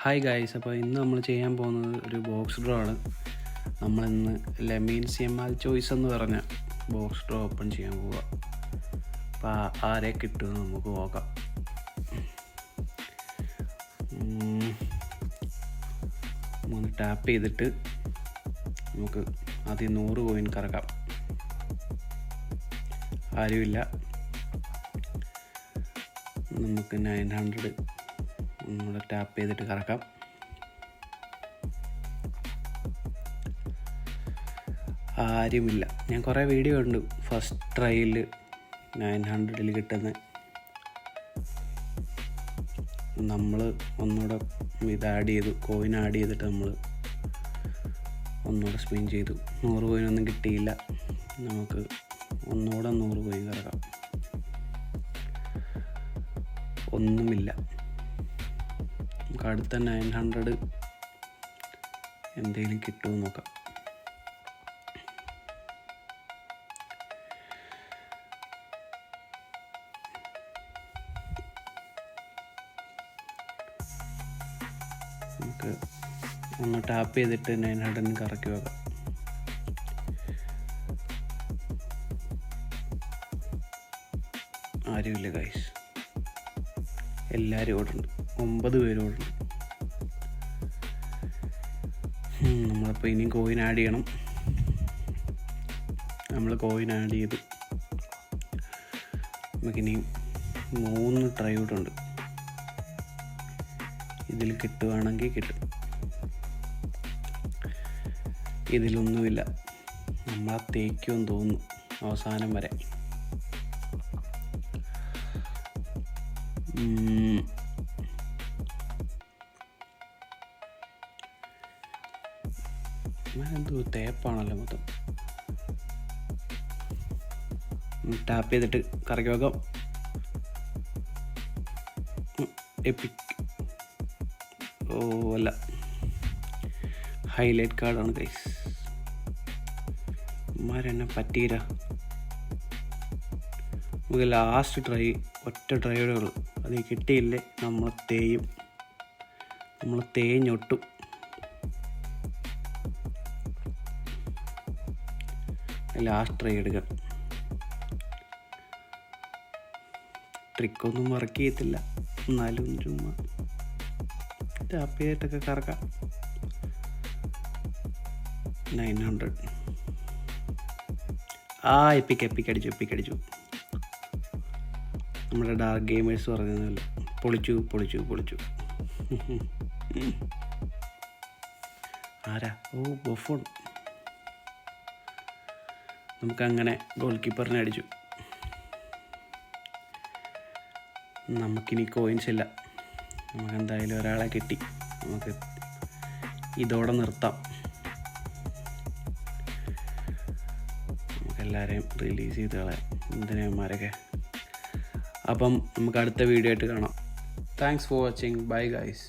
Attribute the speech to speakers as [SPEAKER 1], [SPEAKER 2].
[SPEAKER 1] Hi guys, അപ്പോൾ ഇന്ന് നമ്മൾ ചെയ്യാൻ പോകുന്നത് ഒരു ബോക്സ് ഡ്രോ ആണ്. നമ്മളിന്ന് ലെമീൻ സിയമാൽ ചോയ്സ് എന്ന് പറഞ്ഞ ബോക്സ് ഡ്രോ ഓപ്പൺ ചെയ്യാൻ പോവുക. അപ്പോൾ ആരെ കിട്ടുമെന്ന് നമുക്ക് നോക്കാം. ഒന്ന് ടാപ്പ് ചെയ്തിട്ട് നമുക്ക് ആദ്യം 100 കോയിൻ കറക്കാം. ആരുമില്ല, നമുക്ക് 900 ഒന്നുകൂടെ ടാപ്പ് ചെയ്തിട്ട് കറക്കാം. ആരുമില്ല. ഞാൻ കുറേ വീഡിയോ ഉണ്ട് ഫസ്റ്റ് ട്രയലിൽ 900 കിട്ടുന്നത്. നമ്മൾ ഒന്നുകൂടെ ഇത് ആഡ് ചെയ്തു, കോയിൻ ആഡ് ചെയ്തിട്ട് നമ്മൾ ഒന്നുകൂടെ സ്പിൻ ചെയ്തു. 100 കോയിനൊന്നും കിട്ടിയില്ല. നമുക്ക് ഒന്നുകൂടെ 100 കോയിൻ കറക്കാം. ഒന്നുമില്ല. നമുക്ക് അടുത്ത 900 എന്തെങ്കിലും കിട്ടുമോ നോക്കാം. നമുക്ക് ഒന്ന് ടാപ്പ് ചെയ്തിട്ട് 900 കറക്കി വെക്കാം. ആരുമില്ല ഗൈസ്, എല്ലാവരും ഓടുന്നുണ്ട്. 9 പേര് ഓടുന്നുണ്ട്. നമ്മളിപ്പോൾ ഇനിയും കോയിൻ ആഡ് ചെയ്യണം. നമ്മൾ കോയിൻ ആഡ് ചെയ്ത് നമുക്കിനിയും 3 ട്രൈ ഔട്ടുണ്ട്. ഇതിൽ കിട്ടുവാണെങ്കിൽ കിട്ടും. ഇതിലൊന്നുമില്ല. നമ്മളെ തേക്കുമെന്ന് തോന്നുന്നു അവസാനം വരെ. എന്തോ തേപ്പാണല്ലോ മൊത്തം. ടാപ്പ് ചെയ്തിട്ട് കറക്കി വെക്കാം. എപ്പിക് അല്ല, ഹൈലൈറ്റ് കാർഡാണ് ഗൈസ്. മാരെന്നെ പറ്റീര. നമുക്ക് ലാസ്റ്റ് ട്രൈ, ഒറ്റ ട്രൈയുടെ ഉള്ളൂ. അത് കിട്ടിയില്ലേ നമ്മൾ തേഞ്ഞൊട്ടും. ലാസ്റ്റ് ട്രൈ എടുക്കാം. ട്രിക്കൊന്നും വർക്ക് ചെയ്യത്തില്ല, എന്നാലും ചുമ്മാ ടാപ്പ് ചെയ്തിട്ടൊക്കെ കറക്കാം. 900. എപ്പിക് അടിച്ചു. നമ്മുടെ ഡാർക്ക് ഗെയിമേഴ്സ് പറഞ്ഞതല്ലോ, പൊളിച്ചു. ആരാ? ബൊഫോൺ. നമുക്കങ്ങനെ ഗോൾ കീപ്പറിനെ അടിച്ചു. നമുക്കിനി കോയിൻസ് ഇല്ല. നമുക്കെന്തായാലും ഒരാളെ കിട്ടി. നമുക്ക് ഇതോടെ നിർത്താം. നമുക്കെല്ലാവരെയും റിലീസ് ചെയ്ത് കളയാം, എന്തിനാമാരൊക്കെ. അപ്പം നമുക്ക് അടുത്ത വീഡിയോ ആയിട്ട് കാണാം. Thanks for watching. Bye guys.